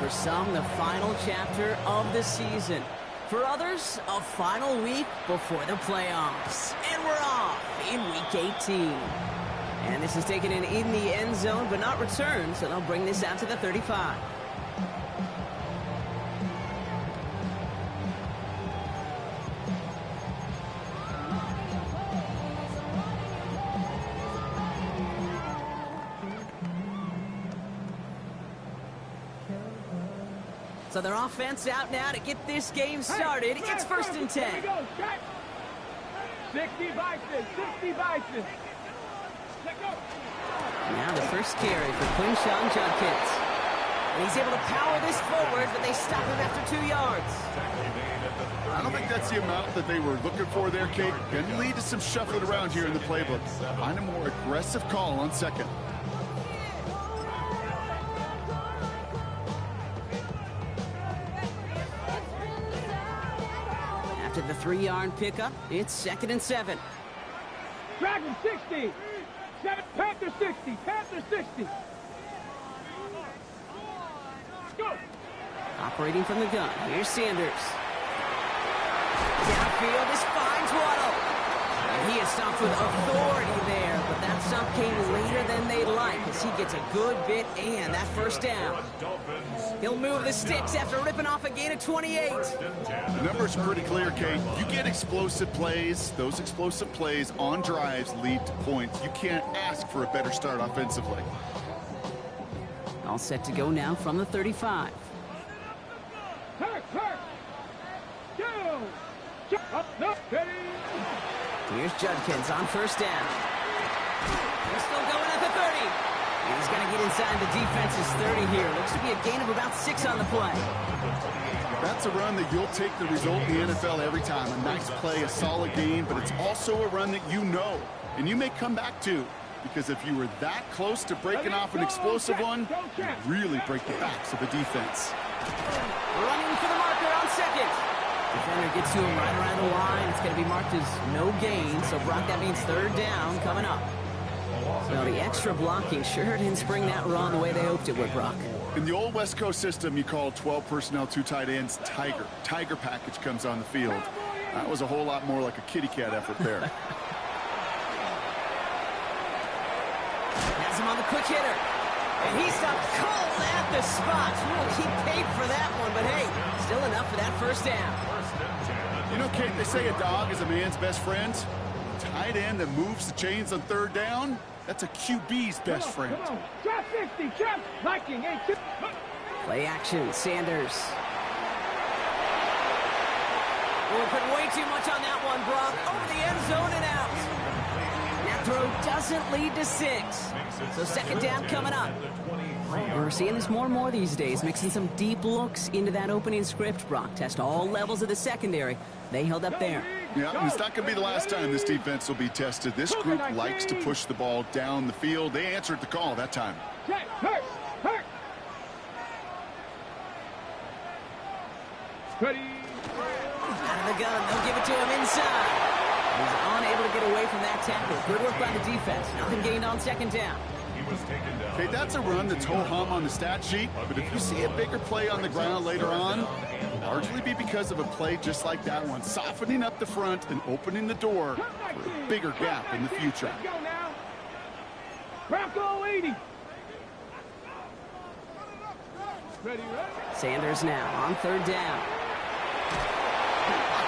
For some, the final chapter of the season. For others, a final week before the playoffs. And we're off in Week 18. And this is taken in the end zone, but not returned, so they'll bring this out to the 35. So their offense out now to get this game started. It's 1st and 10. 60 Bison. Now the first carry for Quinshawn Judkins. And he's able to power this forward, but they stop him after 2 yards. I don't think that's the amount that they were looking for there, Kate. Can lead to some shuffling around here in the playbook. Find a more aggressive call on second. After the 3-yard pickup, it's 2nd and 7. Dragon 60. Panther 60. Go. Operating from the gun, here's Sanders. Downfield, this finds Waddle. And he is stopped with authority there, but that stop came later than they'd like as he gets a good bit and that first down. He'll move the sticks after ripping off a gain of 28. The number's pretty clear, Kate. You get explosive plays. Those explosive plays on drives lead to points. You can't ask for a better start offensively. All set to go now from the 35. Here's Judkins on first down. He's still going at the 30. He's going to get inside the defense's 30 here. Looks to be a gain of about 6 on the play. That's a run that you'll take the result in the NFL every time. A nice play, a solid gain, but it's also a run that you know and you may come back to, because if you were that close to breaking off an explosive one, you really break the backs of the defense. Running for the marker on second. Defender gets to him right around the line. It's going to be marked as no gain. So, Brock, that means 3rd down coming up. Well, the extra blocking sure didn't spring that run the way they hoped it would, Brock. In the old West Coast system, you call 12 personnel, 2 tight ends, Tiger. Tiger package comes on the field. That was a whole lot more like a kitty cat effort there. Has him on the quick hitter. And he stopped cold at the spot. We'll keep paid for that one, but hey, still enough for that first down. You know, Kate, they say a dog is a man's best friend. Tight end that moves the chains on 3rd down, that's a QB's best friend. Trap 60, trap Viking. Play action, Sanders. We're putting way too much on that one, Brock. Over the end zone and out. That throw doesn't lead to 6. So 2nd down coming up. We're seeing this more and more these days, mixing some deep looks into that opening script, Brock. Test all levels of the secondary. They held up there. Yeah, and it's not going to be the last time this defense will be tested. This group likes to push the ball down the field. They answered the call that time. Hurt. Ready. Out of the gun, they'll give it to him inside. He's unable to get away from that tackle. Good work by the defense. Nothing gained on 2nd down. Okay, that's a run that's ho-hum on the stat sheet, but if you see a bigger play on the ground later on, it'll largely be because of a play just like that one, softening up the front and opening the door for a bigger gap in the future. Let's go now. Bronco 80. Ready. Sanders now on 3rd down.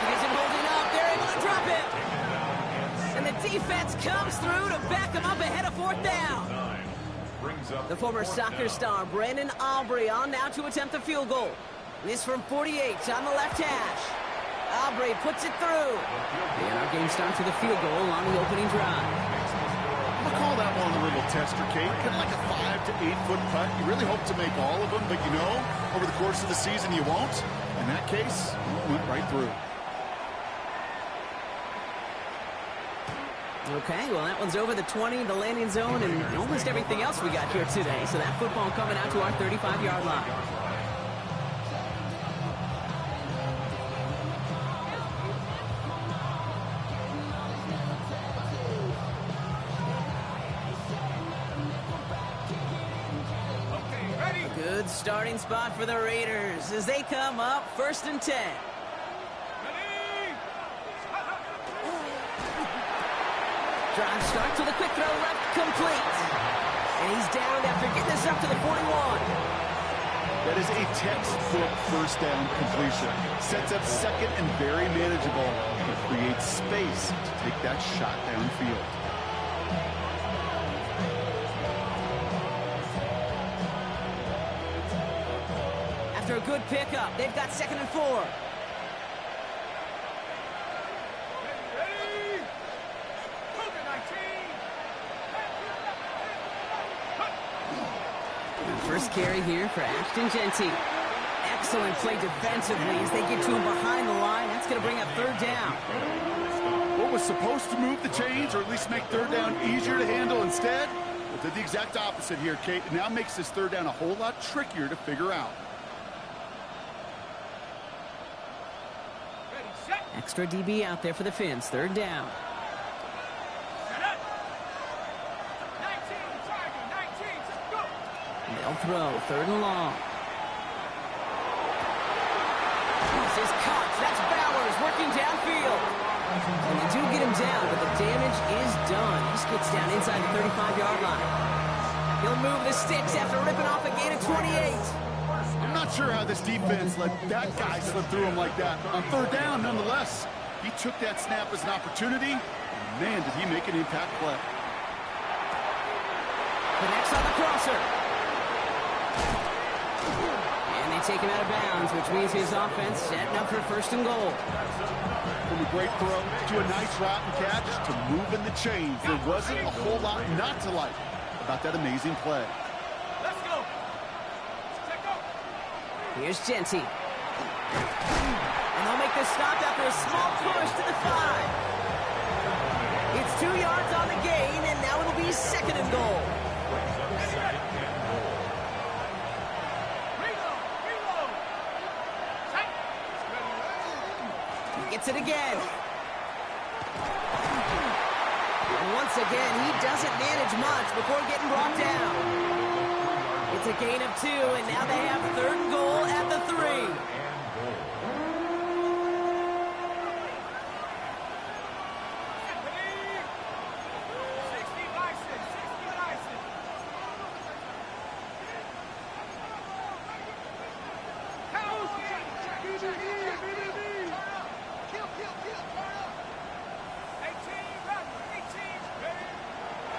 He isn't holding up. They're able to drop it. And the defense comes through to back him up ahead of 4th down. The former soccer star, Brandon Aubrey, on now to attempt the field goal. This from 48 on the left hash. Aubrey puts it through. And our game starts with a field goal on the opening drive. I'll call that one a little tester, Kate. Kind of like a 5 to 8 foot putt. You really hope to make all of them, but you know, over the course of the season, you won't. In that case, it went right through. Okay, well, that one's over the 20, the landing zone, and almost everything else we got here today. So that football coming out to our 35-yard line. good starting spot for the Raiders as they come up 1st and 10. Drive starts with a quick throw left, complete. And he's down after getting this up to the 41. That is a textbook first down completion. Sets up second and very manageable. It creates space to take that shot downfield. After a good pickup, they've got 2nd and 4. First carry here for Ashton Genty. Excellent play defensively as they get to him behind the line. That's going to bring up 3rd down. What was supposed to move the chains, or at least make 3rd down easier to handle instead? Well, did the exact opposite here, Kate. It now makes this 3rd down a whole lot trickier to figure out. Extra DB out there for the Finns. 3rd down. They'll throw 3rd and long. This is caught. That's Bowers working downfield. And they do get him down, but the damage is done. He just gets down inside the 35-yard line. He'll move the sticks after ripping off a gain of 28. I'm not sure how this defense let that guy slip through him like that. On 3rd down, nonetheless, he took that snap as an opportunity. And man, did he make an impact play. Connects on the crosser. And they take him out of bounds, which means his offense setting up for 1st and goal. From a great throw to a nice route and catch to moving the chains, there wasn't a whole lot not to like about that amazing play. Let's go. Here's Genty. And they'll make the stop after a small push to the 5. It's 2 yards on the gain, and now it'll be 2nd and goal. He gets it again. And once again, he doesn't manage much before getting brought down. It's a gain of 2, and now they have 3rd and goal at the 3.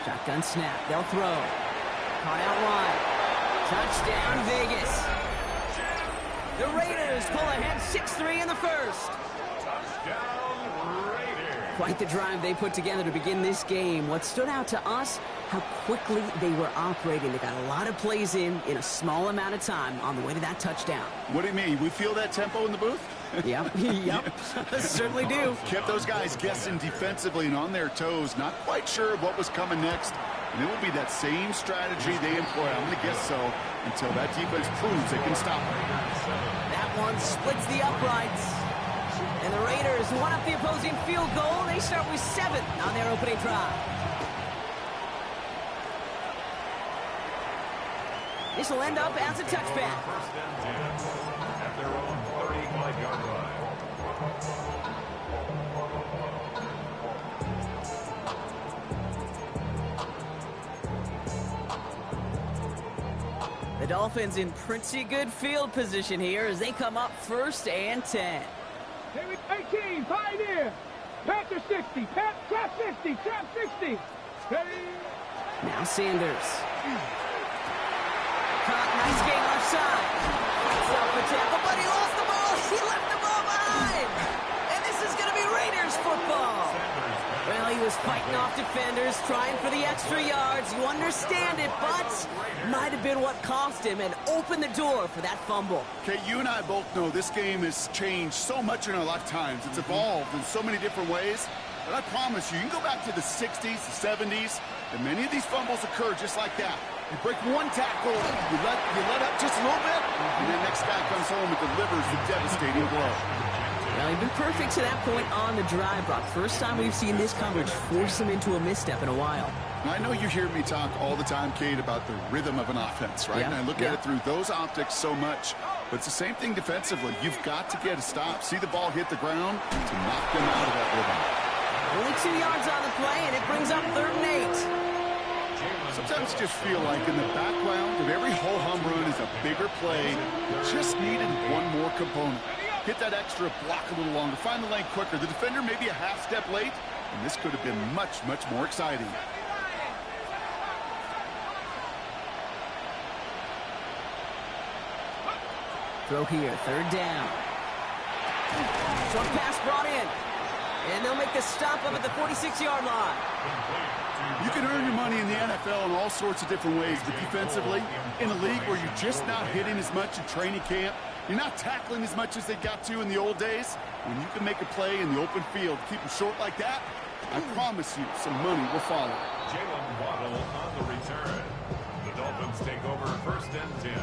Shotgun snap. They'll throw. Caught out wide. Touchdown, Vegas. The Raiders pull ahead 6-3 in the 1st. Quite the drive they put together to begin this game. What stood out to us, how quickly they were operating. They got a lot of plays in a small amount of time on the way to that touchdown. What do you mean? We feel that tempo in the booth? Yep, certainly do. Kept those guys guessing defensively and on their toes, not quite sure of what was coming next. And it will be that same strategy they employ, I'm going to guess so, until that defense proves they can stop it. That one splits the uprights. And the Raiders won up the opposing field goal. They start with 7 on their opening drive. This will end up as a touchback. At their own 35-yard line. The Dolphins in pretty good field position here as they come up 1st and 10. 18, Pioneer. Panther 60, Trap 60, Trap 60. Ready? Now Sanders. Caught, nice game left side. Fights off the tackle, but he lost the ball. He left the ball behind. And this is going to be Raiders football. Well, he was fighting off defenders, trying for the extra yards. You understand it, but might have been what cost him and opened the door for that fumble. Okay, you and I both know this game has changed so much in our lifetimes. It's evolved in so many different ways. But I promise you, you can go back to the 60s, the 70s, and many of these fumbles occur just like that. You break one tackle, you let up just a little bit, and the next guy comes home and delivers the devastating blow. Well, he's been perfect to that point on the drive, Brock. First time we've seen this coverage force him into a misstep in a while. Now, I know you hear me talk all the time, Kate, about the rhythm of an offense, right? And I look at it through those optics so much. But it's the same thing defensively. You've got to get a stop. See the ball hit the ground to knock them out of that rhythm. Only 2 yards on the play, and it brings up 3rd and 8. Sometimes you just feel like in the background of every ho-hum run is a bigger play. Just needed one more component. Hit that extra block a little longer. Find the lane quicker. The defender maybe a half step late, and this could have been much, much more exciting. Throw here, 3rd down. Short pass brought in. And they'll make the stop up at the 46-yard line. You can earn your money in the NFL in all sorts of different ways, but defensively, in a league where you're just not hitting as much in training camp, you're not tackling as much as they got to in the old days, when you can make a play in the open field, keep them short like that, I promise you some money will follow. Jalen Waddle on the return. The Dolphins take over 1st and 10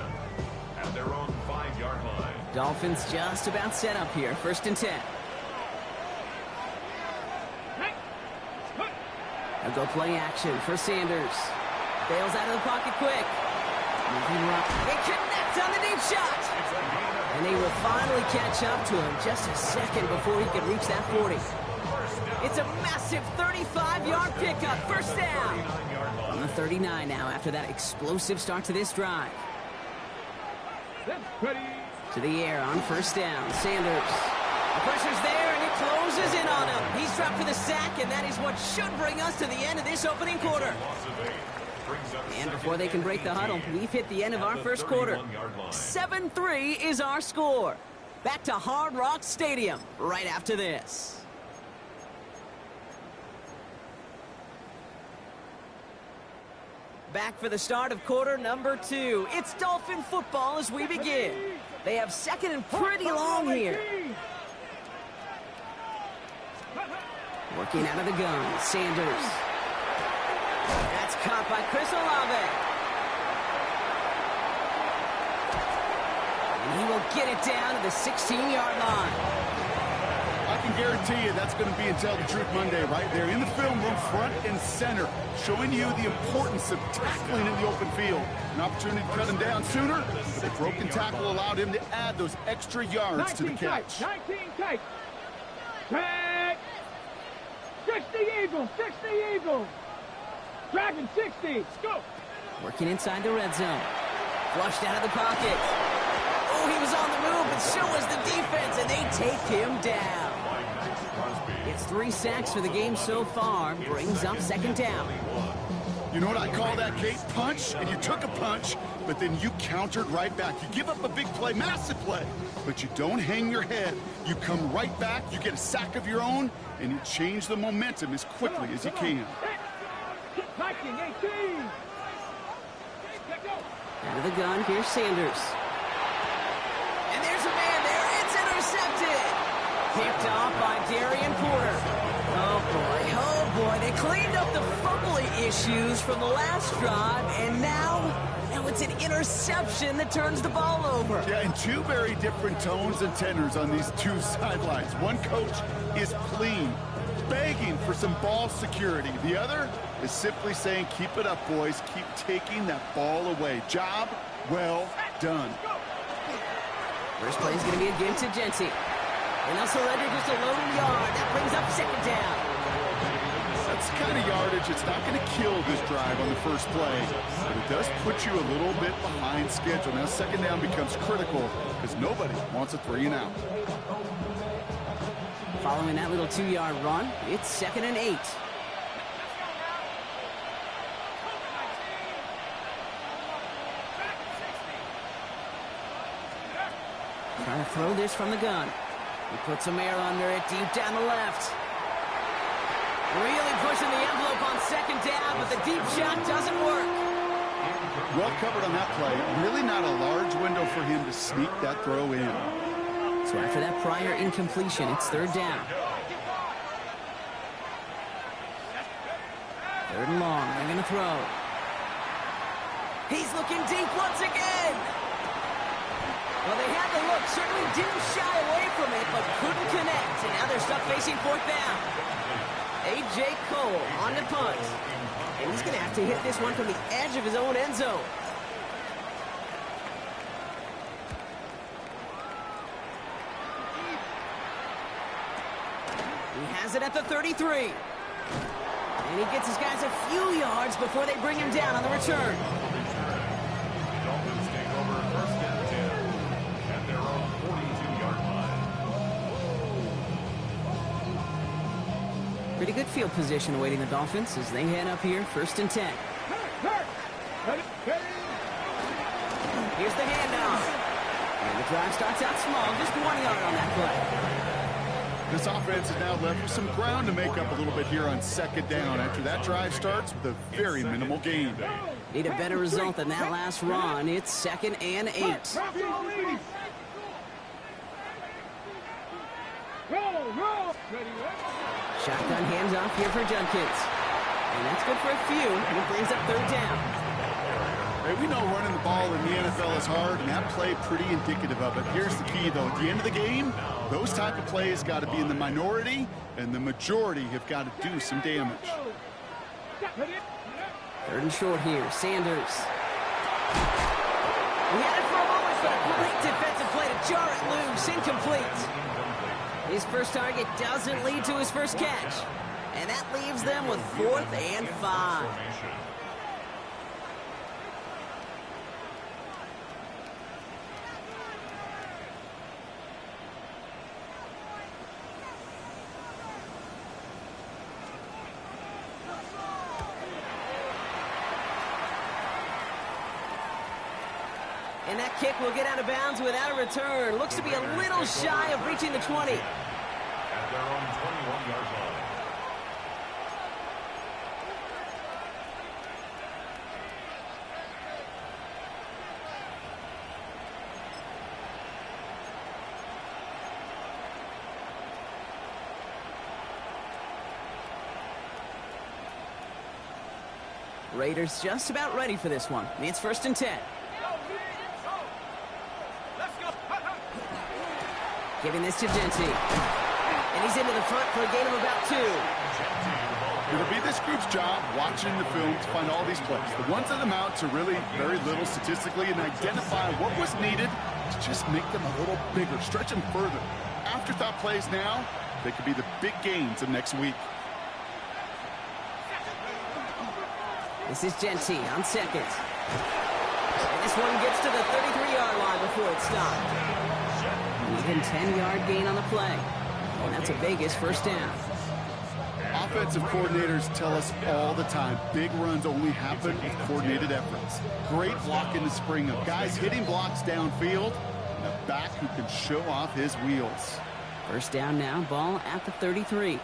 at their own 5-yard line. Dolphins just about set up here, 1st and 10. They'll go play action for Sanders. Bails out of the pocket quick. Moving right. They connect on the deep shot. And they will finally catch up to him just a second before he can reach that 40. It's a massive 35-yard pickup. 1st down. On the 39 now after that explosive start to this drive. To the air on 1st down. Sanders. The pressure's there, and it closes in on him. He's dropped for the sack, and that is what should bring us to the end of this opening quarter. And before they can break the huddle, we've hit the end of our 1st quarter. 7-3 is our score. Back to Hard Rock Stadium right after this. Back for the start of quarter number 2. It's Dolphin football as we begin. They have 2nd and pretty long here. Working out of the gun, Sanders. That's caught by Chris Olave. And he will get it down to the 16-yard line. I can guarantee you that's going to be in Tell the Truth Monday right there in the film room, front and center, showing you the importance of tackling in the open field. An opportunity to cut him down sooner, but the broken tackle allowed him to add those extra yards to the catch. 19 tight. Tag. 60 Eagles, 60 Eagles. Dragon 60. Let's go. Working inside the red zone. Flushed out of the pocket. Oh, he was on the move, but so was the defense, and they take him down. It's 3 sacks for the game so far. Brings up 2nd down. You know what I call that, Kate? Punch, and you took a punch, but then you countered right back. You give up a big play, massive play, but you don't hang your head. You come right back, you get a sack of your own, and you change the momentum as quickly as you can. Viking 18. Out of the gun, here's Sanders. And there's a man there. It's intercepted. Picked off by Darian Porter. Oh boy, they cleaned up the fumbling issues from the last drive, and now it's an interception that turns the ball over. Yeah, and 2 very different tones and tenors on these 2 sidelines. One coach is pleading, begging for some ball security. The other is simply saying, keep it up, boys. Keep taking that ball away. Job well done. First play is going to be a give to Jency. And they'll surrender just a lone yard. That brings up 2nd down. That's the kind of yardage. It's not going to kill this drive on the first play, but it does put you a little bit behind schedule. Now 2nd down becomes critical because nobody wants a 3 and out. Following that little 2-yard run, it's 2nd and 8. Trying to throw this from the gun. He puts some air under it deep down the left. Really pushing the envelope on 2nd down, but the deep shot doesn't work. Well covered on that play. Really not a large window for him to sneak that throw in. So after that prior incompletion, it's 3rd down. 3rd and long. They're going to throw. He's looking deep once again. Well, they had the look. Certainly didn't shy away from it, but couldn't connect. And now they're stuck facing 4th down. A.J. Cole on the punt. And he's going to have to hit this one from the edge of his own end zone. He has it at the 33. And he gets his guys a few yards before they bring him down on the return. Dolphins take over first and 10 at their own 42-yard line. Pretty good field position awaiting the Dolphins as they head up here, first and 10. Here's the handoff. And the drive starts out small, just 1 yard on that play. This offense is now left with some ground to make up a little bit here on second down after that drive starts with a very minimal gain. Need a better result than that last run. It's 2nd and 8. Shotgun handoff here for Judkins. And that's good for a few, and it brings up 3rd down. Hey, we know running the ball in the NFL is hard, and that play pretty indicative of it. Here's the key, though. At the end of the game, those type of plays got to be in the minority, and the majority have got to do some damage. 3rd and short here. Sanders. He had it for a moment, but a great defensive play to jar it loose. Incomplete. His first target doesn't lead to his first catch. And that leaves them with 4th and 5. And that kick will get out of bounds without a return. Looks to be a little shy of reaching the 20. At their own 21-yard line. Raiders just about ready for this one. It's 1st and 10. Giving this to Genty. And he's into the front for a gain of about 2. It'll be this group's job watching the film to find all these plays. The ones that amount to really very little statistically and identify what was needed to just make them a little bigger, stretch them further. Afterthought plays now, they could be the big gains of next week. This is Genty on 2nd. And this one gets to the 33-yard line before it's stopped. Even 10-yard gain on the play. And that's a Vegas first down. Offensive coordinators tell us all the time, big runs only happen with coordinated efforts. Great block in the spring of guys hitting blocks downfield, and a back who can show off his wheels. First down now, ball at the 33.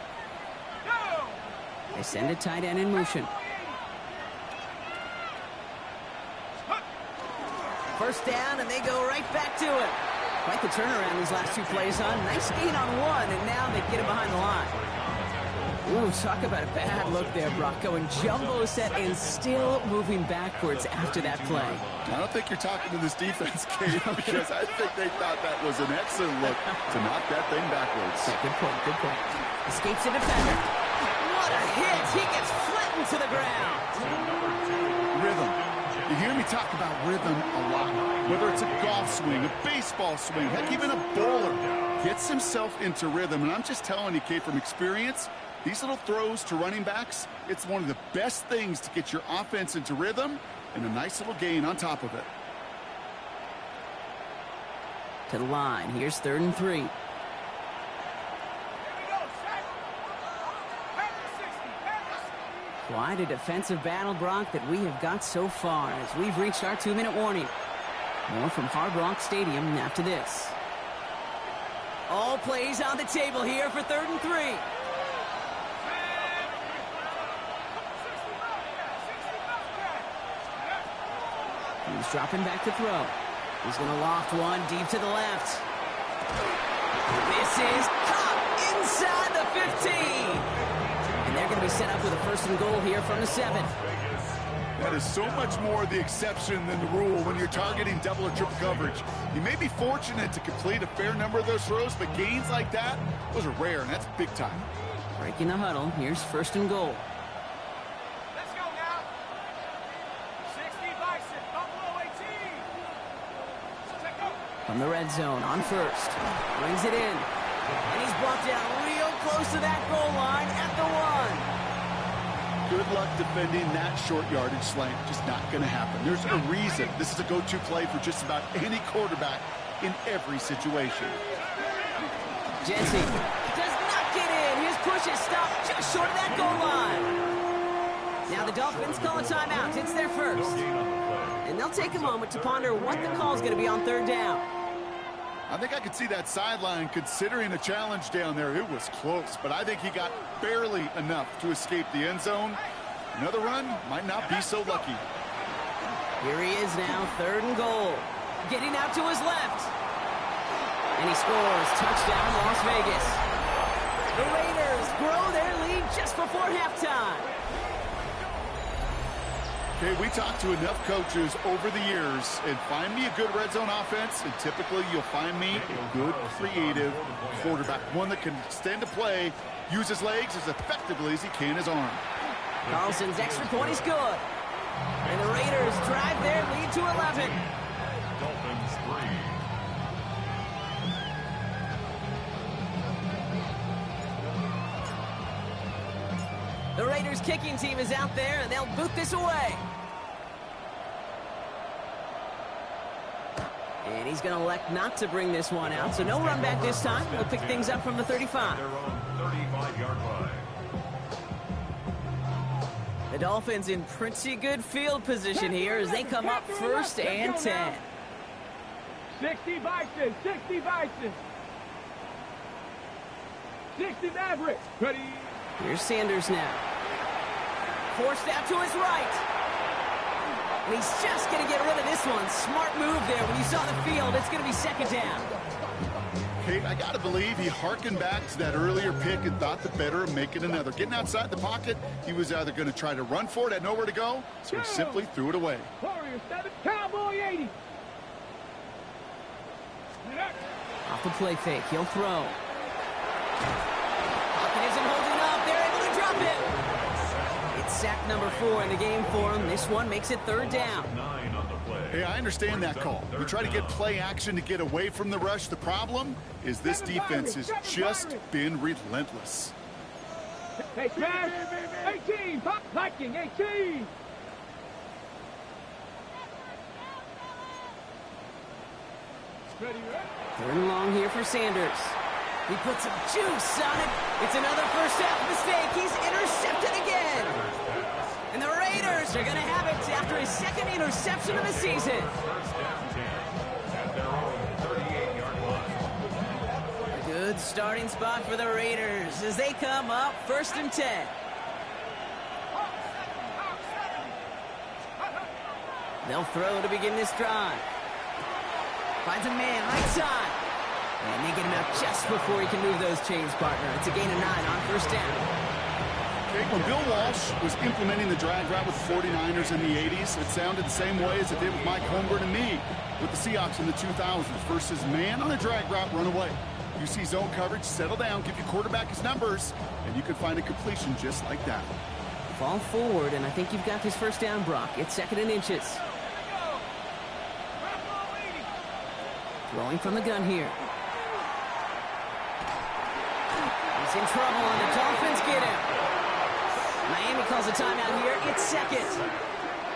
They send a tight end in motion. First down, and they go right back to it. Quite the turnaround these last 2 plays on. Nice gain on 1, and now they get him behind the line. Ooh, talk about a bad look there, Brock. Going jumbo set and still moving backwards after that play. I don't think you're talking to this defense, Kate, because I think they thought that was an excellent look to knock that thing backwards. Yeah, good point, good point. Escapes the defender. What a hit! He gets flattened to the ground. Rhythm. You hear me talk about rhythm a lot. Whether it's a golf swing, a baseball swing, heck, even a bowler gets himself into rhythm. And I'm just telling you, Kate, from experience, these little throws to running backs, it's one of the best things to get your offense into rhythm and a nice little gain on top of it. To the line. Here's 3rd and 3. Quite a defensive battle, Brock, that we have got so far as we've reached our 2-minute warning. More from Hard Rock Stadium after this. All plays on the table here for 3rd and 3. He's dropping back to throw. He's going to loft one deep to the left. This is caught inside the 15. And they're going to be set up with a 1st and goal here from the 7. That is so much more the exception than the rule when you're targeting double or triple coverage. You may be fortunate to complete a fair number of those throws, but gains like that, those are rare, and that's big time. Breaking the huddle. Here's 1st and goal. Let's go now. From the red zone on first. Brings it in. And he's brought down real close to that goal line at the 1. Good luck defending that short yardage slant. Just not going to happen. There's a reason this is a go-to play for just about any quarterback in every situation. Jensen does not get in. His push is stopped just short of that goal line. Now the Dolphins call a timeout. It's their first. And they'll take a moment to ponder what the call is going to be on third down. I think I could see that sideline considering a challenge down there. It was close, but I think he got barely enough to escape the end zone. Another run might not be so lucky. Here he is now, 3rd and goal. Getting out to his left. And he scores. Touchdown, Las Vegas. The Raiders grow their lead just before halftime. Okay, we talked to enough coaches over the years, and find me a good red zone offense, and typically you'll find me a good, creative quarterback, one that can extend a play, use his legs as effectively as he can his arm. Carlson's extra point is good. And the Raiders drive their lead to 11. Dolphins 3. The Raiders kicking team is out there, and they'll boot this away. And he's going to elect not to bring this one out, so no run back this time. We'll pick things up from the 35. Their own 35-yard line. The Dolphins in pretty good field position here as they come up 1st and 10. 60 Vikings, 60 Vikings. 60 Mavericks. Ready. Here's Sanders now. Forced out to his right. And he's just going to get rid of this one. Smart move there. When you saw the field, it's going to be 2nd down. Okay, I got to believe he hearkened back to that earlier pick and thought the better of making another. Getting outside the pocket, he was either going to try to run for it, had nowhere to go, so he simply threw it away. Warriors 7, Cowboy 80. Off the play fake, he'll throw. Pocket isn't holding up. They're able to drop it. It's sack number 4 in the game for him. This one makes it 3rd down. 9 on the play. Hey, I understand that call. You try to get play action to get away from the rush. The problem is this defense has just been relentless. Hey, Smash. 18, Viking, 18. Ready, 3rd and long here for Sanders. He puts some juice on it. It's another first half mistake. He's intercepted again. And the Raiders are going to have it after his 2nd interception of the season. 1st and 10 at their own 38-yard line. A good starting spot for the Raiders as they come up 1st and 10. They'll throw to begin this drive. Finds a man right side. And they get him out just before he can move those chains, partner. It's a gain of 9 on 1st down. Okay, when Bill Walsh was implementing the drag route with the 49ers in the 80s, it sounded the same way as it did with Mike Holmgren and me with the Seahawks in the 2000s versus man on a drag route, run away. You see zone coverage, settle down, give your quarterback his numbers, and you can find a completion just like that. Fall forward, and I think you've got this 1st down, Brock. It's 2nd and inches. Throwing from the gun here. He's in trouble, and the Dolphins get him. Miami calls a timeout here. It's 2nd.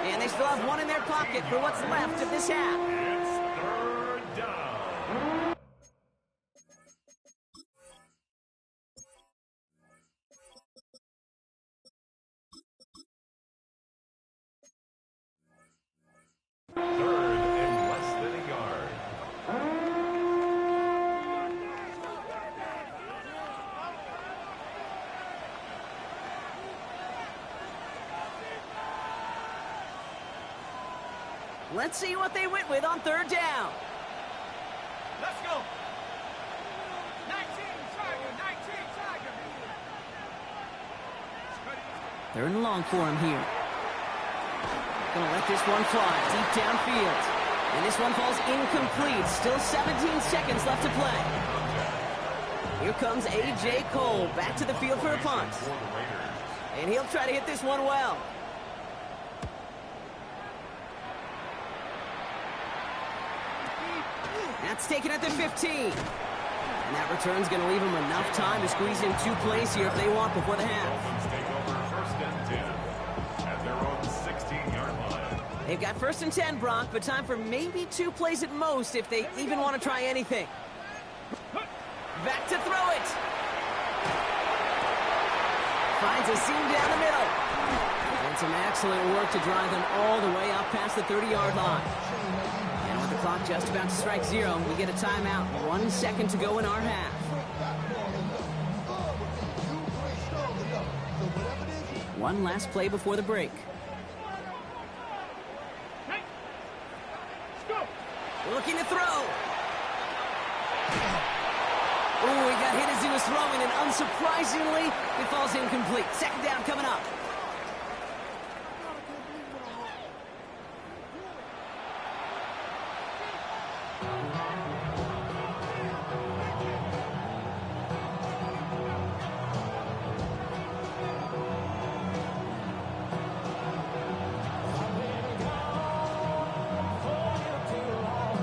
And they still have one in their pocket for what's left of this half. It's 3rd down. Third and less than a yard. Let's see what they went with on 3rd down. Let's go. 19, Tiger, 19, Tiger. 3rd and long for him here. Gonna let this one fly deep downfield. And this one falls incomplete. Still 17 seconds left to play. Here comes A.J. Cole back to the field for a punt. And he'll try to hit this one well. That's taken at the 15. And that return's going to leave them enough time to squeeze in 2 plays here if they want before the half. Dolphins take over first and 10 at their own 16-yard line. They've got first and 10, Brock, but time for maybe 2 plays at most if they even want to try anything. Back to throw it. Finds a seam down the middle. And some excellent work to drive them all the way up past the 30-yard line. And with the clock just about to strike 0, we get a timeout. 1 second to go in our half. One last play before the break. Looking to throw. Ooh, he got hit as he was throwing, and unsurprisingly, it falls incomplete. Second down coming up.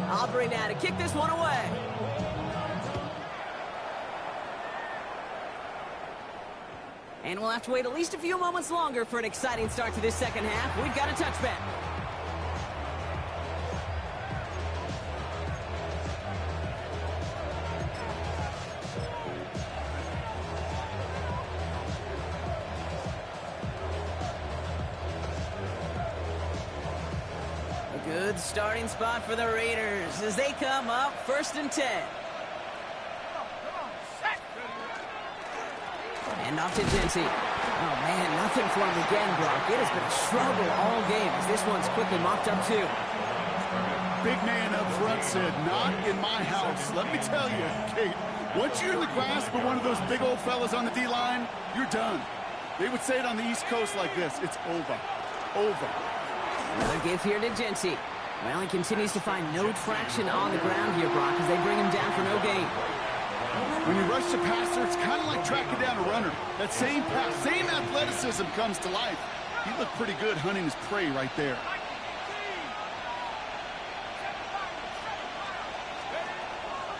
Aubrey now to kick this one away. And we'll have to wait at least a few moments longer for an exciting start to this second half. We've got a touchback. A good starting spot for the Raiders as they come up first and 10. And off to Jency. Oh, man, nothing for him again, Brock. It has been a struggle all game as this one's quickly mopped up, too. Big man up front said, not in my house. Let me tell you, Kate, once you're in the grasp of one of those big old fellas on the D-line, you're done. They would say it on the East Coast like this. It's over. Over. Another give here to Jency. Well, he continues to find no traction on the ground here, Brock, as they bring him down for no gain. When you rush the passer, it's kind of like tracking down a runner. That same pass, same athleticism comes to life. He looked pretty good hunting his prey right there.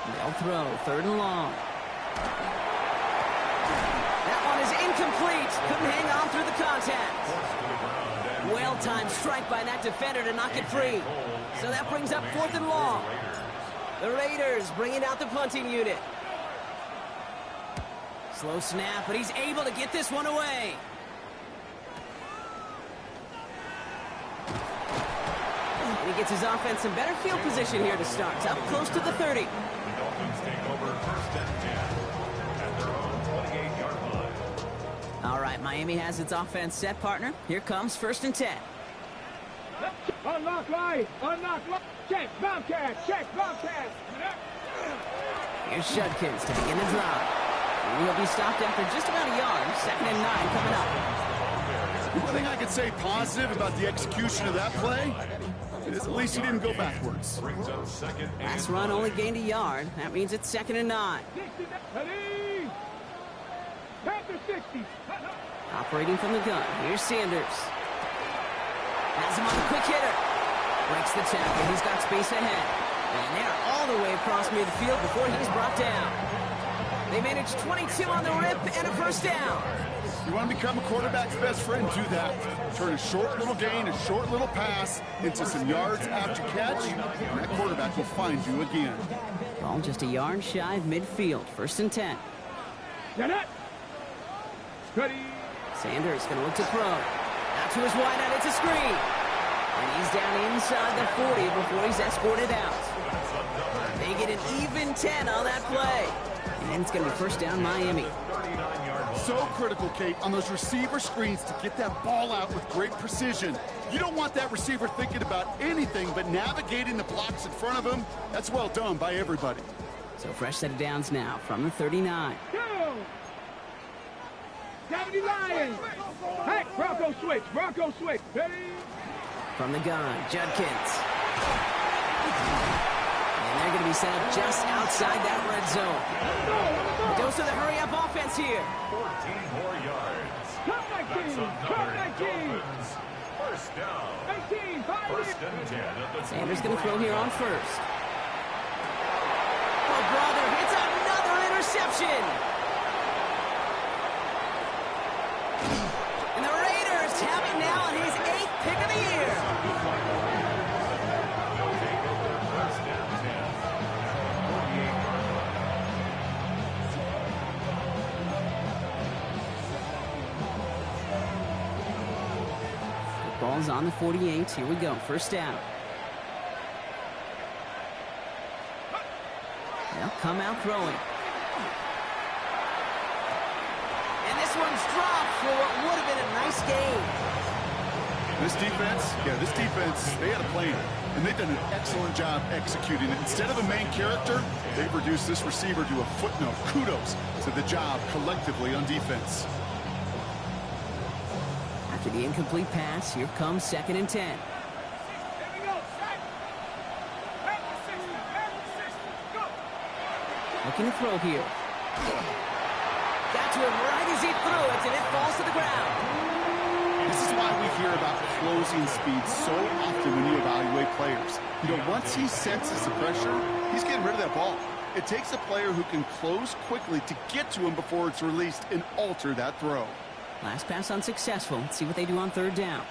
They'll throw, third and long. That one is incomplete. Couldn't hang on through the contact. Well-timed strike by that defender to knock it free. So that brings up fourth and long. The Raiders bringing out the punting unit. Slow snap, but he's able to get this one away. And he gets his offense in better field position here to start. Up close to the 30. The Dolphins take over first and 10 at their own 28-yard line. All right, Miami has its offense set, partner. Here comes first and 10. Unlock right, unlock right. Check, Bobcat, check, Bobcat. Here's Judkins taking the drop. And he'll be stopped after just about a yard. Second and 9 coming up. The one thing I could say positive about the execution of that play is at least he didn't go backwards. Last run only gained a yard. That means it's second and 9. 60. Operating from the gun. Here's Sanders. Has him on the quick hitter. Breaks the tackle. He's got space ahead. And they're all the way across midfield before he's brought down. They managed 22 on the rip and a first down. You want to become a quarterback's best friend, do that. Turn a short little gain, a short little pass into some yards after catch, and that quarterback will find you again. Ball just a yard shy of midfield. First and 10. Get it. Ready. Sanders going to look to throw. Out to his wideout. It's a screen. And he's down inside the 40 before he's escorted out. They get an even 10 on that play. And it's going to be first down Miami. So critical, Kate, on those receiver screens to get that ball out with great precision. You don't want that receiver thinking about anything but navigating the blocks in front of him. That's well done by everybody. So fresh set of downs now from the 39. Go. 70 Lions. Hey, Bronco switch. Bronco switch. Ready. From the gun, Judkins. And they're going to be set up just outside that red zone. A dose of the hurry-up offense here. 14 more yards. Top 19. Top 19. First down. 18. 5 First and 10 at the Sanders going to throw here on first. reception. And the Raiders have it now on his 8th pick of the year. The ball's on the 48. Here we go. First down. They'll come out throwing. And this one's dropped for what would have been a nice game. This defense, they had a plan, and they've done an excellent job executing it. Instead of a main character, they've reduced this receiver to a footnote. Kudos to the job collectively on defense. After the incomplete pass, here comes 2nd and 10. Looking to throw here. Got to him right as he threw it, and it falls to the ground. This is why we hear about closing speed so often when you evaluate players. You know, once he senses the pressure, he's getting rid of that ball. It takes a player who can close quickly to get to him before it's released and alter that throw. Last pass unsuccessful. Let's see what they do on 3rd down.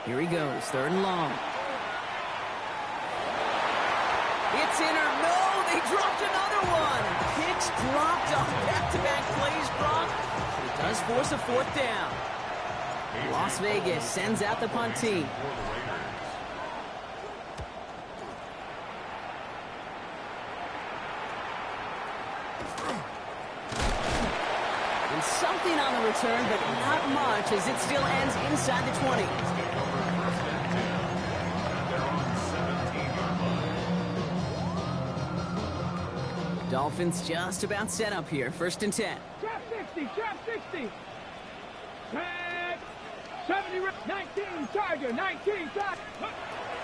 Here he goes, 3rd and long. It's in or no, they dropped another one. Picks dropped on back-to-back plays, Brock. It does force a 4th down. Las Vegas sends out the punt team. And something on the return, but not much, as it still ends inside the 20. Dolphins just about set up here. 1st and 10. Trap 60, trap 60. Trap 70, 19, Tiger, 19, Tiger.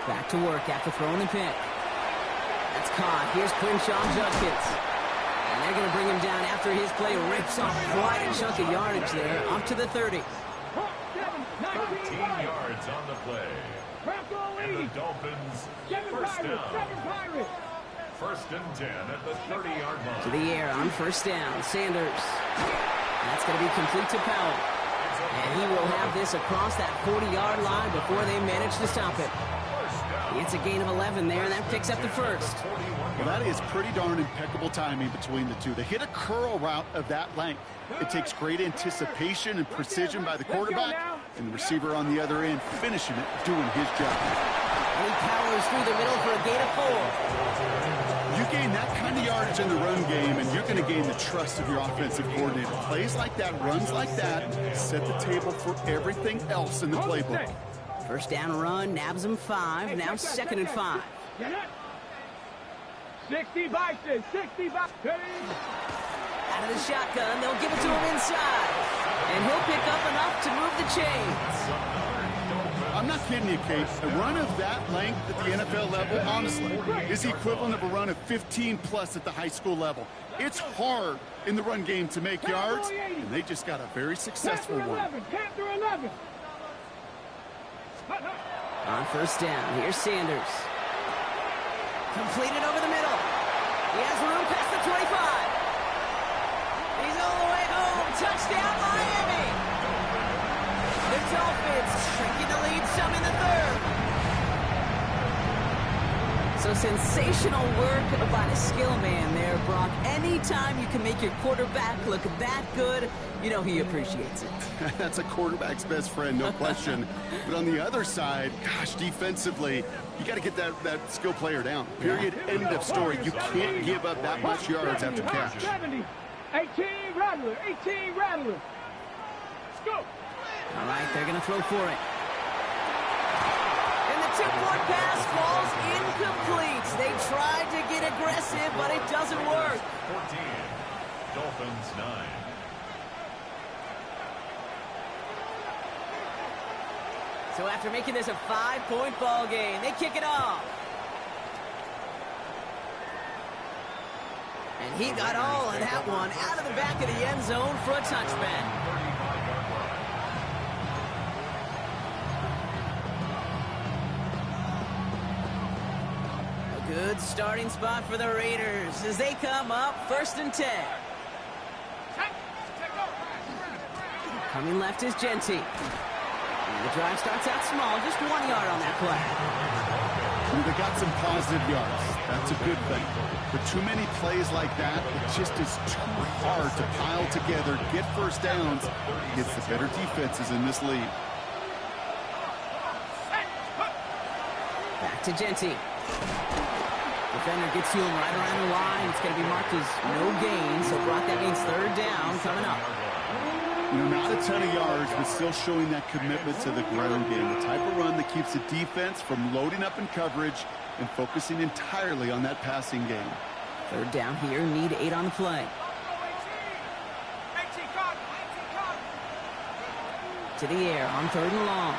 Back to work after throwing the pick. That's caught. Here's Crenshaw Judkins. And they're going to bring him down after his play rips off quite a chunk of yardage there, up to the 30. 13 yards on the play. And the Dolphins, first down. 7 Pirates. 1st and 10 at the 30-yard line. To the air on 1st down. Sanders. That's going to be complete to Powell. And he will have this across that 40-yard line before they manage to stop it. It's a gain of 11 there, and that picks up the 1st. Well, that is pretty darn impeccable timing between the two. They hit a curl route of that length. It takes great anticipation and precision by the quarterback, and the receiver on the other end finishing it, doing his job. And he powers through the middle for a gain of 4. You gain that kind of yardage in the run game, and you're going to gain the trust of your offensive coordinator. Plays like that, runs like that, set the table for everything else in the playbook. 1st down run, nabs him 5. Now 2nd and 5. 60 Bison, 60 Bison. Out of the shotgun, they'll give it to him inside. And he'll pick up enough to move the chains. I'm not kidding you, Kate. A run of that length at the NFL level, honestly, is the equivalent of a run of 15-plus at the high school level. It's hard in the run game to make yards, and they just got a very successful one. Panther 11. On 1st down, here's Sanders. Completed over the middle. He has room past the 25. He's all the way home. Touchdown, Miami. The Dolphins shrinking the lead some in the 3rd. So sensational work by the skill man there, Brock. Anytime you can make your quarterback look that good, you know he appreciates it. That's a quarterback's best friend, no question. But on the other side, gosh, defensively, you got to get that skill player down. Period. End of story. You can't give up that much yards after catch. 70, 18 Rattler, 18 Rattler. Let's go. All right, they're going to throw for it. And the tip-point pass falls incomplete. They tried to get aggressive, but it doesn't work. 14, Dolphins 9. So after making this a 5-point ball game, they kick it off. And he got all of that one out of the back of the end zone for a touchback. Good starting spot for the Raiders as they come up 1st and 10. Coming left is Genty. And the drive starts out small, just 1 yard on that play. They got some positive yards. That's a good thing. But too many plays like that, it just is too hard to pile together, get first downs against the better defenses in this league. Back to Genty. Defender gets to him right around the line. It's going to be marked as no gain, so Brock, that means 3rd down coming up. You know, not a ton of yards, but still showing that commitment to the ground game. The type of run that keeps the defense from loading up in coverage and focusing entirely on that passing game. 3rd down here, need 8 on the play. To the air on 3rd and long.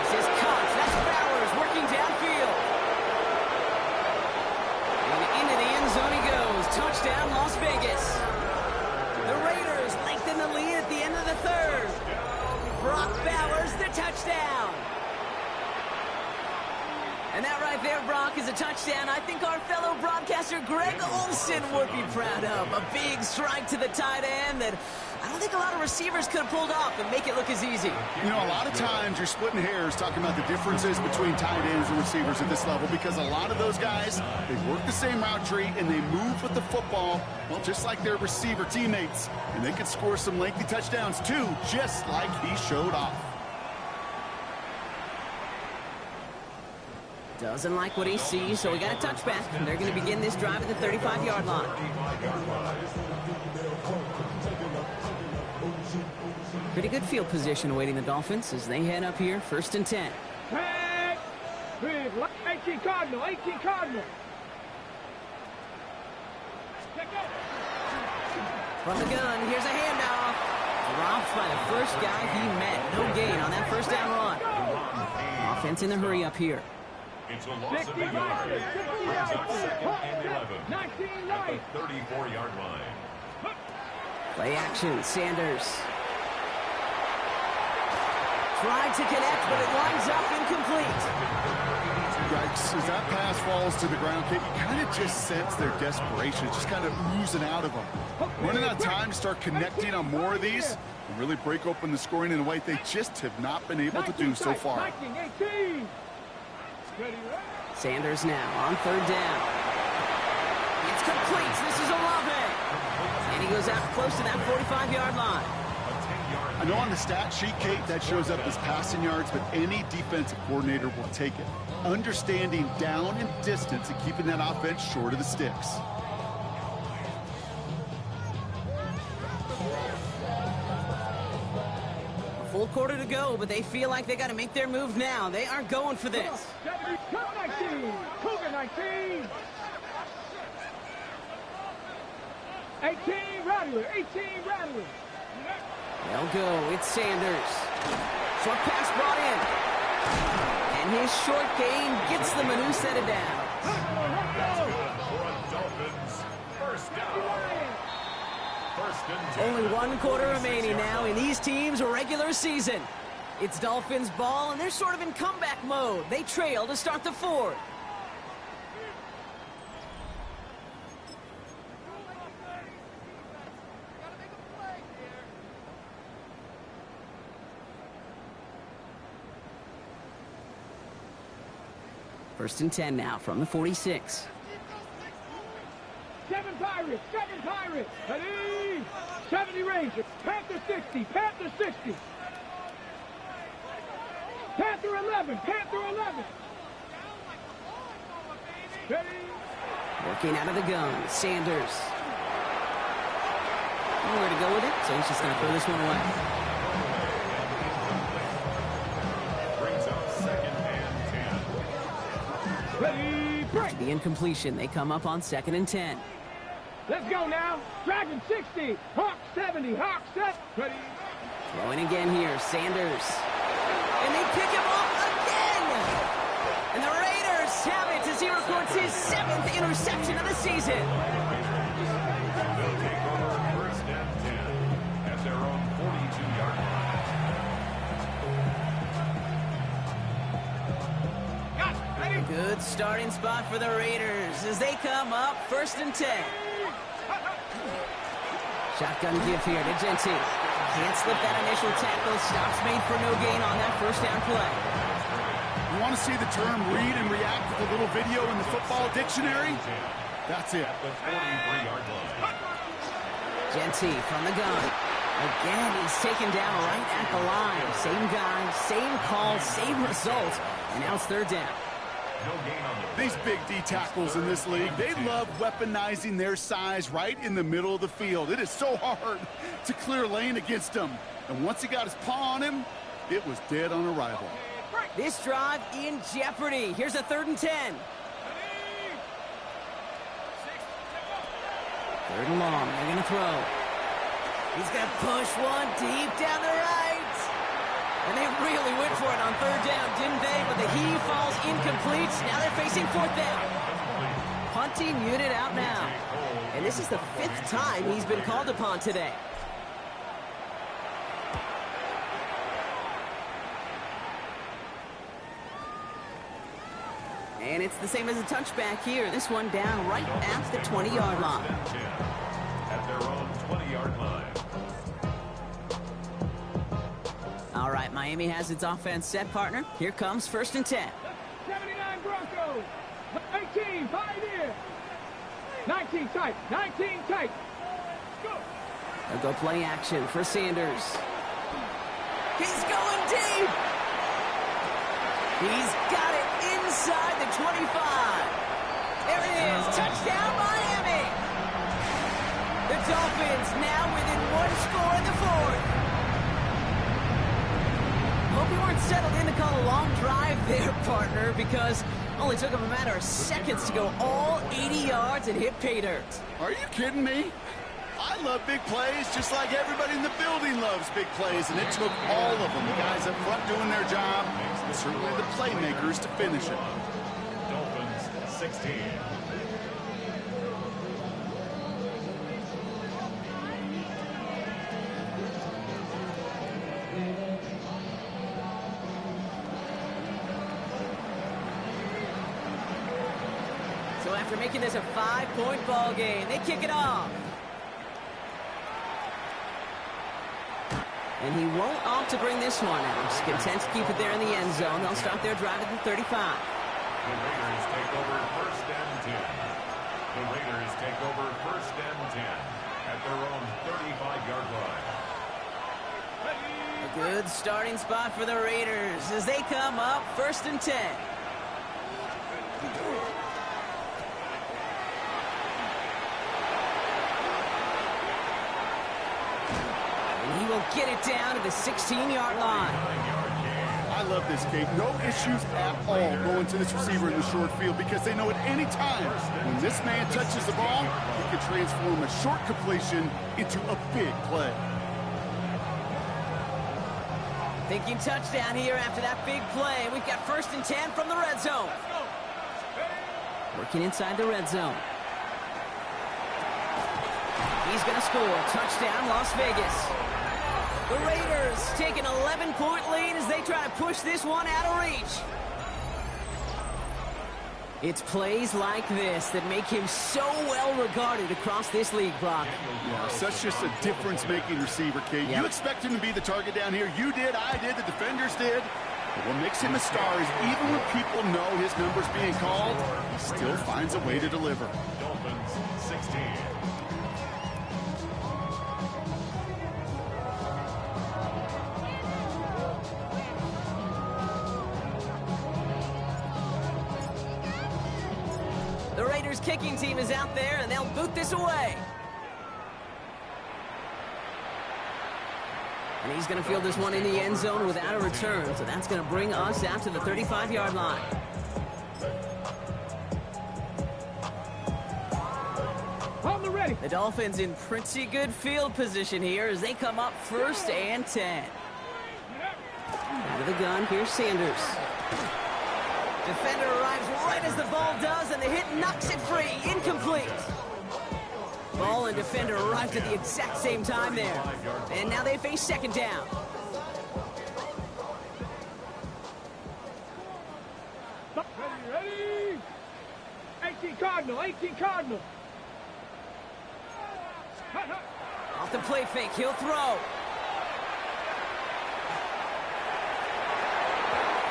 This is Cox. That's Bowers working downfield. And into the end zone he goes. Touchdown, Las Vegas. The Raiders lengthen the lead at the end of the 3rd. Brock Bowers, the touchdown. And that right there, Brock, is a touchdown I think our fellow broadcaster Greg Olsen would be proud of. A big strike to the tight end that I don't think a lot of receivers could have pulled off and make it look as easy. You know, a lot of times you're splitting hairs talking about the differences between tight ends and receivers at this level because a lot of those guys, they work the same route tree and they move with the football, well, just like their receiver teammates. And they can score some lengthy touchdowns too, just like he showed off. Doesn't like what he sees, so we got a touchback. They're going to begin this drive at the 35-yard line. Pretty good field position awaiting the Dolphins as they head up here, 1st and 10. 18 Cardinal, 18 Cardinal. From the gun, here's a handoff. Dropped by the first guy he met. No gain on that 1st down run. Offense in the hurry up here. It's a loss of a yard. Brings up 2nd and 11 at the 34-yard line. Play action, Sanders. Tried to connect, but it lines up incomplete. Yikes, as that pass falls to the ground, Kate, you kind of just sense their desperation. It's just kind of oozing out of them. Running out of time to start connecting on more of these and really break open the scoring in a way they just have not been able to do so far. Sanders now on 3rd down. It's complete. This is Olave. And he goes out close to that 45-yard line. I know on the stat sheet, Kate, that shows up as passing yards, but any defensive coordinator will take it. Understanding down and distance and keeping that offense short of the sticks. A full quarter to go, but they feel like they got to make their move now. They aren't going for this. 19, Cougar 19. 18 Rattler, 18 Rattler. They'll go. It's Sanders. Short pass brought in. And his short gain gets them a new set of downs. Only 1 quarter remaining now in these teams' regular season. It's Dolphins ball, and they're sort of in comeback mode. They trail to start the 4th. First and 10 now from the 46. 7 Pirates, 7 Pirates. Ready? 70 Rangers. Panther 60, Panther 60. Panther 11, Panther 11. Ready? Working out of the gun, Sanders. Nowhere to go with it, so he's just going to throw this one away. Brings up 2nd and 10. Ready? Break. The incompletion, they come up on 2nd and 10. Let's go now. Dragon 60, Hawk 70, Hawk 7. Ready? Throwing again here, Sanders. And they pick him off again! And the Raiders have it as he records his 7th interception of the season. They'll take over 1st and 10 at their own 42-yard line. Good starting spot for the Raiders as they come up 1st and 10. Shotgun give here to Genty. Can't slip that initial tackle. Stops made for no gain on that 1st down play. You want to see the term read and react with a little video in the football dictionary? That's it. Genty from the gun. Again, he's taken down right at the line. Same guy, same call, same result. And now it's 3rd down. These big D tackles in this league, they love weaponizing their size right in the middle of the field. It is so hard to clear lane against them. And once he got his paw on him, it was dead on arrival. This drive in jeopardy. Here's a 3rd and 10. 3rd and long. They're going to throw. He's going to push one deep down the right. And they really went for it on 3rd down, didn't they? But the heave falls incomplete. Now they're facing 4th down. Punting unit out now. And this is the 5th time he's been called upon today. And it's the same as a touchback here. This one down right at the 20-yard line. At their own 20-yard line. All right, Miami has its offense set, partner. Here comes 1st and 10. 79 Broncos. 19, 5 here. 19 tight, 19 tight. Go. They'll go play action for Sanders. He's going deep. He's got it inside the 25. There it is. Touchdown, Miami. The Dolphins now within 1 score in the 4th. Hope you weren't settled in to call a long drive there, partner, because it only took him a matter of seconds to go all 80 yards and hit pay dirt. Are you kidding me? I love big plays just like everybody in the building loves big plays, and it took all of them, the guys up front doing their job, and certainly the playmakers to finish it. Dolphins 16. So after making this a 5-point ball game, they kick it off. And he won't opt to bring this one out. He's content to keep it there in the end zone. They'll start their drive at the 35. The Raiders take over 1st and 10. The Raiders take over 1st and 10 at their own 35-yard line. A good starting spot for the Raiders as they come up 1st and 10. And he will get it down to the 16-yard line. I love this, Kate. No issues at all going to this receiver in the short field because they know at any time when this man touches the ball, he can transform a short completion into a big play. Thinking touchdown here after that big play. We've got 1st and 10 from the red zone. Working inside the red zone. He's going to score. Touchdown, Las Vegas. The Raiders take an 11-point lead as they try to push this one out of reach. It's plays like this that make him so well regarded across this league, Brock. Yeah, such just a difference-making receiver, Kate. Yep. You expect him to be the target down here. You did, I did, the defenders did. But what makes him a star is even when people know his number's being called, he still finds a way to deliver. Dolphins 16. The Raiders kicking team is out there, and they'll boot this away. And he's going to field this one in the end zone without a return, so that's going to bring us out to the 35-yard line. On the ready. The Dolphins in pretty good field position here as they come up 1st and 10. Out of the gun, here's Sanders. Defender arrives right as the ball does, and the hit knocks it free. Incomplete. Ball and defender arrived at the exact same time there. And now they face 2nd down. Ready, ready. 18 Cardinals. Off the play fake, he'll throw.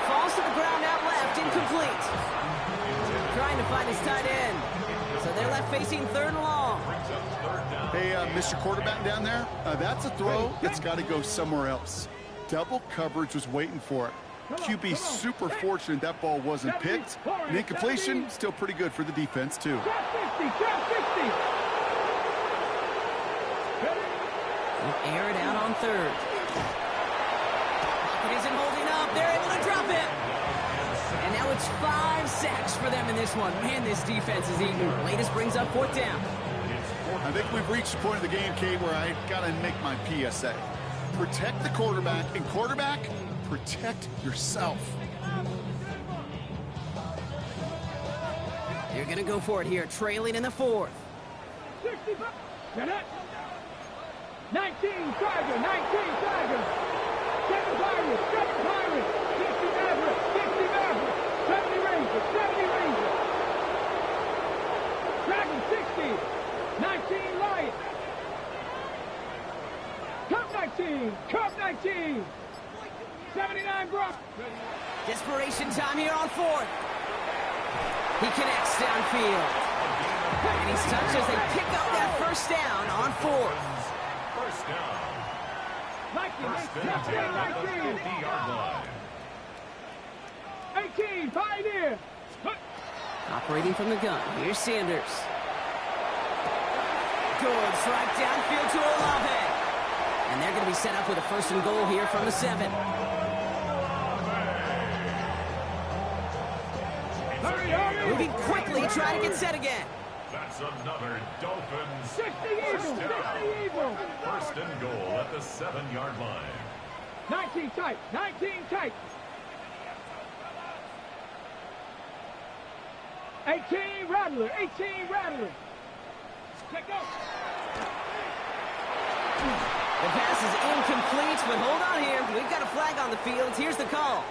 Falls to the ground out left, incomplete. Trying to find his tight end. So they're left facing 3rd and long. Hey, Mr. Quarterback down there, that's a throw that's got to go somewhere else. Double coverage was waiting for it. QB super fortunate that ball wasn't picked. And incompletion, still pretty good for the defense, too. He'll air it out on 3rd. It isn't holding up. They're able to drop it. And now it's 5 sacks for them in this one. Man, this defense is eating. Latest brings up 4th down. I think we've reached the point of the game, Kate, where I got to make my PSA. Protect the quarterback, and quarterback, protect yourself. They're going to go for it here, trailing in the 4th. 19 Tiger, 19 Tiger. 7 Pirates, 7 Pirates. 60 Mavericks, 60 Mavericks. 70 Rangers, 70 Rangers. Dragon 60. 19 Lions. Cup 19, Cup 19. 79 Brock. Desperation time here on 4th. He connects downfield. And he's touched as they pick up that 1st down on 4th. First down. 18, Pioneer. Operating from the gun. Here's Sanders. Goes right downfield to Olave. And they're going to be set up with a 1st and goal here from the 7. Moving quickly, trying to get set again. That's another Dolphins. 60 Eagles, 60 Eagles. 1st and goal at the 7-yard line. 19 tight, 19 tight. 18 Rattler, 18 Rattler. Let go. The pass is incomplete, but hold on here. We've got a flag on the field. Here's the call.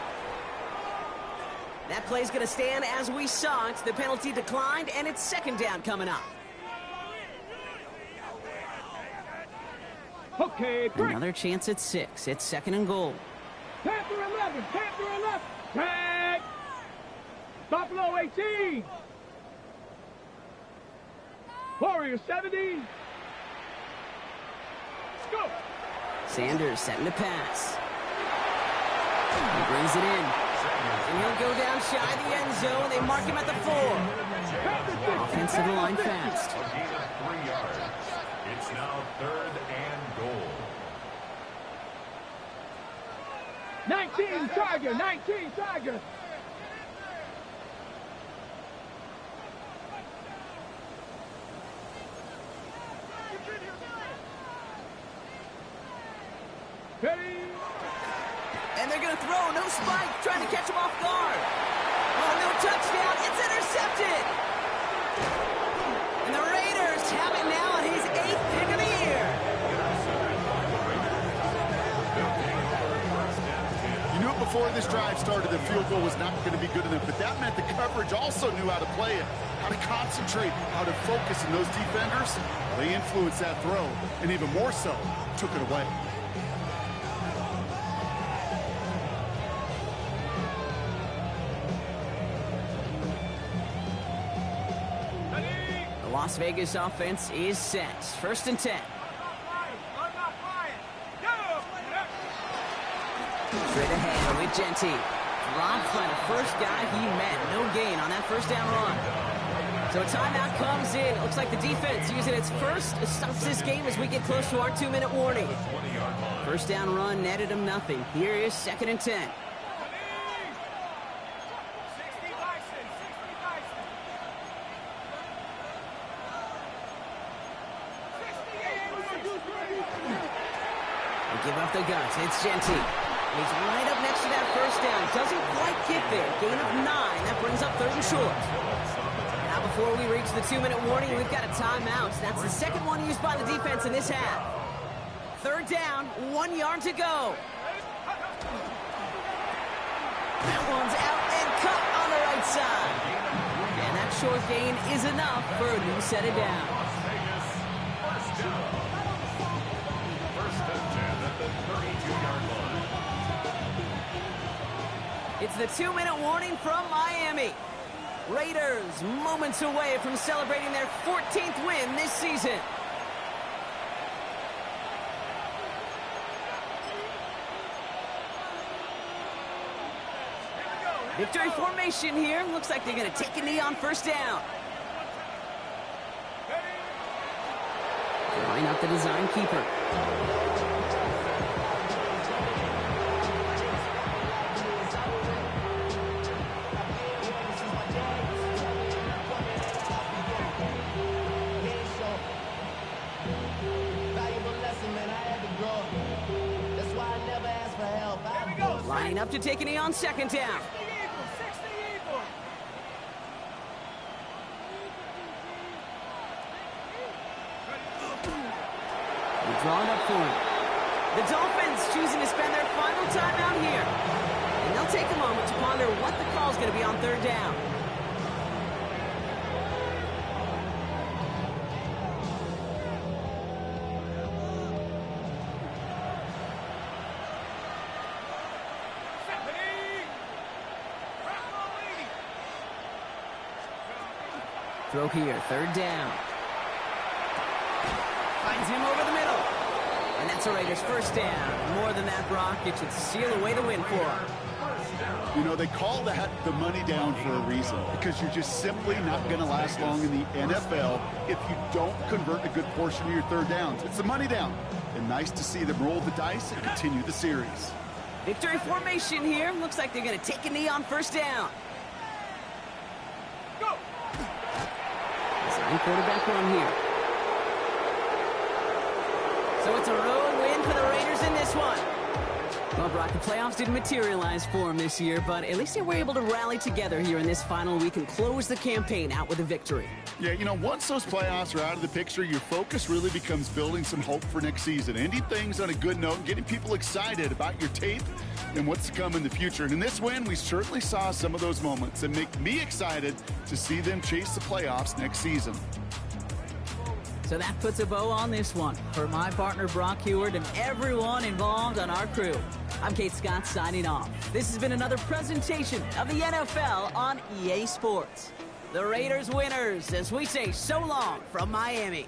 That play's going to stand as we saw it. The penalty declined, and it's 2nd down coming up. Okay, break. Another chance at 6. It's 2nd and goal. Panther 11, Panther 11. Tag. Buffalo 18. Warriors 70. Let's go. Sanders setting to pass. He brings it in. And he'll go down shy of the end zone. They mark him at the 4. Offensive line fast. A gain of 3 yards. It's now 3rd and goal. 19 Tiger, 19 Tiger. Ready? And they're going to throw. No spike. Trying to catch him off guard. Oh, no touchdown. It's intercepted. And the Raiders have it now on his 8th pick of the year. You knew it before this drive started, the field goal was not going to be good enough, but that meant the coverage also knew how to play it, how to concentrate, how to focus, and those defenders, they influenced that throw, and even more so, took it away. The Las Vegas offense is set. 1st and 10. Straight ahead with Genty. Dropped by the first guy he met. No gain on that 1st down run. So a timeout comes in. It looks like the defense using its first stops this game as we get close to our 2-minute warning. 1st down run netted him nothing. Here is 2nd and 10. They give up the guts. It's Genty. He's right up next to that 1st down. Doesn't quite get there. Gain of 9. That brings up 3rd and short. Now before we reach the 2-minute warning, we've got a timeout. That's the 2nd one used by the defense in this half. 3rd down, 1 yard to go. That one's out and cut on the right side. And that short gain is enough for a new set of downs. Las Vegas, first down. First and 10 at the 32-yard line. It's the 2-minute warning from Miami. Raiders moments away from celebrating their 14th win this season. Victory formation here. Looks like they're going to take a knee on first down. Line up the design keeper. Lining up to take a knee on second down. Drawn up for him. The Dolphins choosing to spend their final time out here. And they'll take a moment to ponder what the call's going to be on third down. Throw here, third down. Finds him over the middle. And that's a Raiders first down. More than that, Brock, it should seal away the win for him. You know, they call that the money down for a reason, because you're just simply not going to last long in the NFL if you don't convert a good portion of your third downs. It's the money down. And nice to see them roll the dice and continue the series. Victory formation here. Looks like they're going to take a knee on first down. Go! Design quarterback run here. So it's a road win for the Raiders in this one. Well, Brock, the playoffs didn't materialize for them this year, but at least they were able to rally together here in this final week and close the campaign out with a victory. Yeah, you know, once those playoffs are out of the picture, your focus really becomes building some hope for next season, ending things on a good note, getting people excited about your tape and what's to come in the future. And in this win, we certainly saw some of those moments that make me excited to see them chase the playoffs next season. So that puts a bow on this one. For my partner, Brock Heward, and everyone involved on our crew, I'm Kate Scott signing off. This has been another presentation of the NFL on EA Sports. The Raiders winners, as we say so long from Miami.